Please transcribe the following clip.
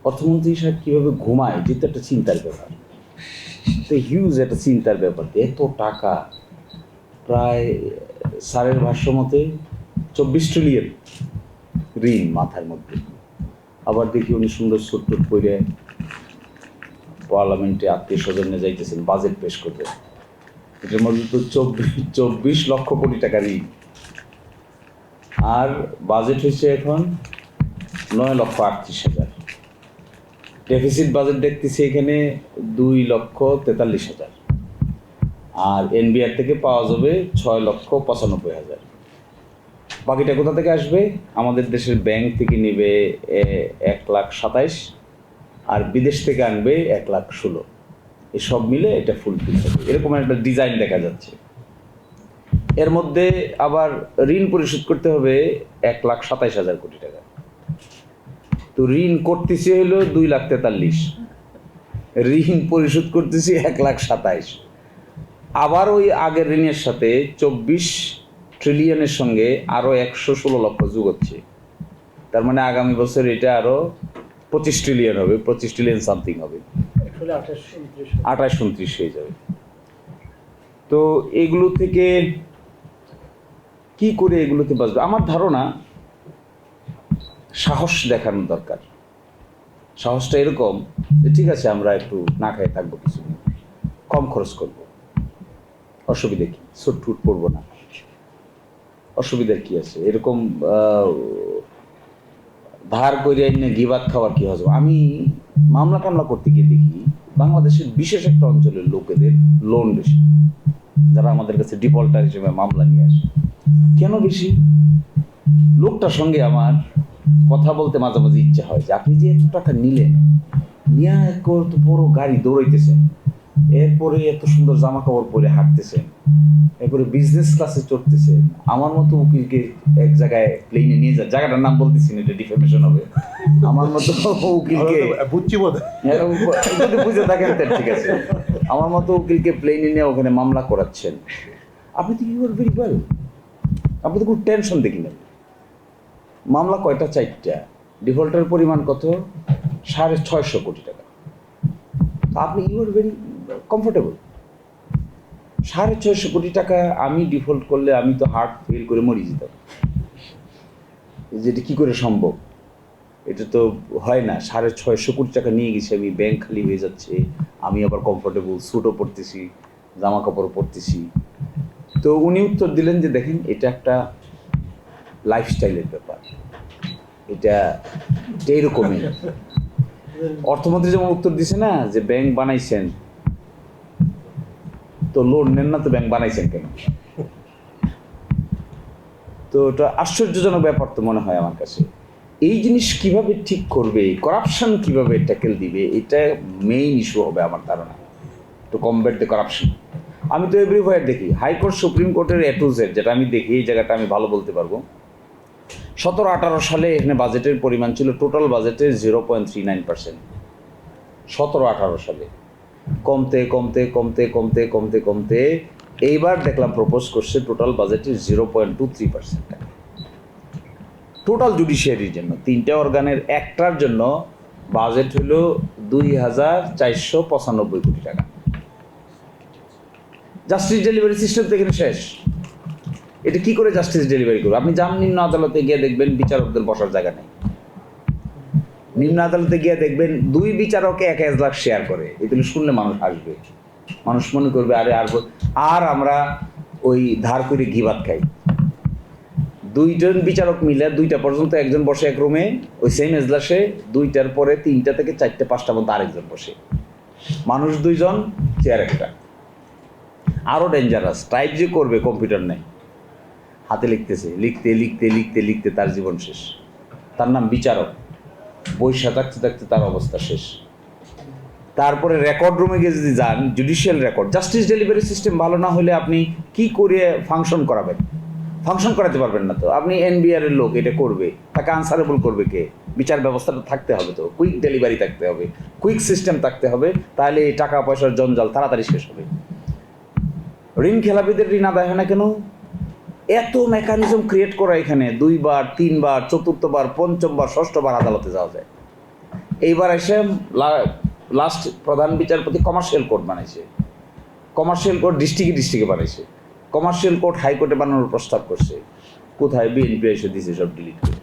অর্থমন্ত্রী সাহেব কীভাবে ঘুমায়, যেটা একটা চিন্তার ব্যাপার। তো হিউজ একটা চিন্তার ব্যাপার, এত টাকা, প্রায় স্যারের ভাষ্য মতে 24 ট্রিলিয়ন ঋণ মাথার মধ্যে। আবার দেখি উনি সুন্দর সুট টুট করে পার্লামেন্টে আত্মীয় স্বজনে যাইতেছেন বাজেট পেশ করতে। এটার মধ্যে তো 24 লক্ষ কোটি টাকা ঋণ, আর বাজেট হয়েছে এখন 9,38,000। ডেফিসিট বাজেট দেখতেছি এখানে 2,43,000, আর এনবিআর থেকে পাওয়া যাবে 6,95,000। বাকিটা কোথা থেকে আসবে? আমাদের দেশের ব্যাংক থেকে নেবে 1,27,000, আর বিদেশ থেকে আনবে 1,16,000। এসব মিলে এটা ফুলফিল হবে, এরকম একটা ডিজাইন দেখা যাচ্ছে। এর মধ্যে আবার ঋণ পরিশোধ করতে হবে 1,27,000 কোটি টাকা। তো ঋণ করতেছি হলো 2,43,000, ঋণ পরিশোধ করতেছি 1,27,000। আবার ওই আগের ঋণের সাথে 24 ট্রিলিয়নের সঙ্গে আরও 116 লক্ষ যোগ হচ্ছে। তার মানে আগামী বছর এটা আরও 25 ট্রিলিয়ন হবে, 25 ট্রিলিয়ন সামথিং হবে, 28-29 হয়ে যাবে। তো এগুলো থেকে কি করে এগুলোতে বাঁচবে? আমার ধারণা সাহস দেখানো দরকার। সাহসটা এরকম যে ঠিক আছে, আমরা একটু না খেয়ে থাকবো, কিছু কম খরচ করব, অসুবিধা কি, সুট টুট পড়বো না, অসুবিধার কি আছে? এরকম ধার করে এনে গিবাত খাওয়ার কি হজম? আমি মামলা টামলা করতে গিয়ে দেখি বাংলাদেশের বিশেষ একটা অঞ্চলের লোকেদের লোন বেশি, যারা আমাদের কাছে ডিফল্টার হিসেবে মামলা নিয়ে আসে। কেন বেশি? লোকটার সঙ্গে আমার কথা বলতে মাঝে মাঝে ইচ্ছা হয় যে আপনি যে এত টাকা নিলেন, নিয়ে এত বড় গাড়ি দৌড়াইতেছেন, এরপরে এত সুন্দর জামা কাপড় পরে হাঁটতেছেন, এরপরে বিজনেস ক্লাসে চড়তেছেন, আমার মতো উকিলকে এক জায়গায় প্লেনে নিয়ে যান, জায়গাটার নাম বলতেছি না, এটা ডিফেমেশন হবে, আমার মতো উকিলকে বুঝছি যদি বুঝে থাকেন ঠিক আছে, আমার মতো উকিলকে প্লেনে নিয়ে ওখানে মামলা করাচ্ছেন, আপনি তো ইউ আর ভেরি ওয়েল, আপনি তো কোনো টেনশন দেখি না। মামলা কয়টা? 4টা। ডিফল্টের পরিমাণ কত? 650 কোটি টাকা। আপনি ইউ আর ভেরি কমফোর্টেবল। 650 কোটি টাকা আমি ডিফল্ট করলে আমি তো হার্ট ফেল করে মরে যেতাম। যেটা কী করে সম্ভব? এটা তো হয় না। 650 কোটি টাকা নিয়ে গেছি আমি, ব্যাংক খালি হয়ে যাচ্ছে, আমি আবার কমফোর্টেবল, স্যুটও পরতেছি, জামা কাপড়ও পরতেছি। তো উনি উত্তর দিলেন যে দেখেন, এটা একটা লাইফস্টাইলের ব্যাপার, এটা এইরকমই। অর্থমন্ত্রী যেমন উত্তর দিছে না যে ব্যাংক বানাইছেন, তো লোন নেন না তো ব্যাংক বানাইছেন কেন? তো এটা আশ্চর্যজনক ব্যাপার তো মনে হয় আমার কাছে। এই জিনিস কিভাবে ঠিক করবে, করাপশন কিভাবে ট্যাকেল দিবে, এটা মেইন ইস্যু হবে আমার ধারণা, টু কমব্যাট দ্য করাপশন। আমি তো এভরিওয়্যার দেখি, হাইকোর্ট সুপ্রিম কোর্টের A to Z যেটা আমি দেখি, এই জায়গাটা আমি ভালো বলতে পারবো। 17-18 সালে এখানে বাজেটের পরিমাণ ছিল টোটাল বাজেটের 0.39%। 17-18 সালে কমতে কমতে কমতে কমতে কমতে কমতে এইবার দেখলাম প্রপোজ করছে টোটাল বাজেটের 0.23%। টোটাল জুডিশিয়ারির জন্য 3টা অর্গানের একটার জন্য বাজেট হলো 2,495 কোটি টাকা। জাস্টিস ডেলিভারি সিস্টেম তো এখানে শেষ। এটা কি করে জাস্টিস ডেলিভারি করবে? আপনি যান নিম্ন আদালতে গিয়ে দেখবেন বিচারকদের বসার জায়গা নেই। নিম্ন আদালতে গিয়ে দেখবেন 2 বিচারকে 1 লাখ শেয়ার করে। এগুলো শুনলে মানুষ হাসবে, মানুষ মনে করবে আরে আর আমরা ওই ধার করে ঘিবাত খাই। 2জন বিচারক মিলে 2টা পর্যন্ত একজন বসে এক রুমে, ওই সেম এজলাসে 2টার পরে 3টা থেকে 4টে 5টা পর্যন্ত আরেকজন বসে, মানুষ 2জন, চেয়ার একটা। আরও ডেঞ্জারাস, টাইপ যে করবে কম্পিউটার নেই, হাতে লিখতেছে, লিখতে লিখতে লিখতে লিখতে তার জীবন শেষ। তার নাম বিচারক, বৈশা থাকতে থাকতে তার অবস্থা শেষ। তারপরে রেকর্ড রুমে গিয়ে যদি যান, judicial record, justice delivery system ভালো না হলে আপনি কি করে ফাংশন করাবেন? ফাংশন করাতে পারবেন না তো। আপনি NBR এর লোক, এটা করবে, তাকে আনসারেবল করবে কে? বিচার ব্যবস্থাটা থাকতে হবে, তো কুইক ডেলিভারি থাকতে হবে, কুইক সিস্টেম থাকতে হবে, তাহলে এই টাকা পয়সার জঞ্জাল তাড়াতাড়ি শেষ হবে। ঋণ খেলাপিদের ঋণ আদায় হয় না কেন? এত মেকানিজম ক্রিয়েট করা এখানে, 2বার 3বার 4বার 5বার 6বার আদালতে যাওয়া যায়। এইবার এসে লাস্ট প্রধান বিচারপতি কমার্শিয়াল কোর্ট বানাইছে, কমার্শিয়াল কোর্ট ডিস্ট্রিক্টে বানাইছে, কমার্শিয়াল কোর্ট হাইকোর্টে বানানোর প্রস্তাব করছে, কোথায় বিএনপি এসে দিছে সব ডিলিট করে।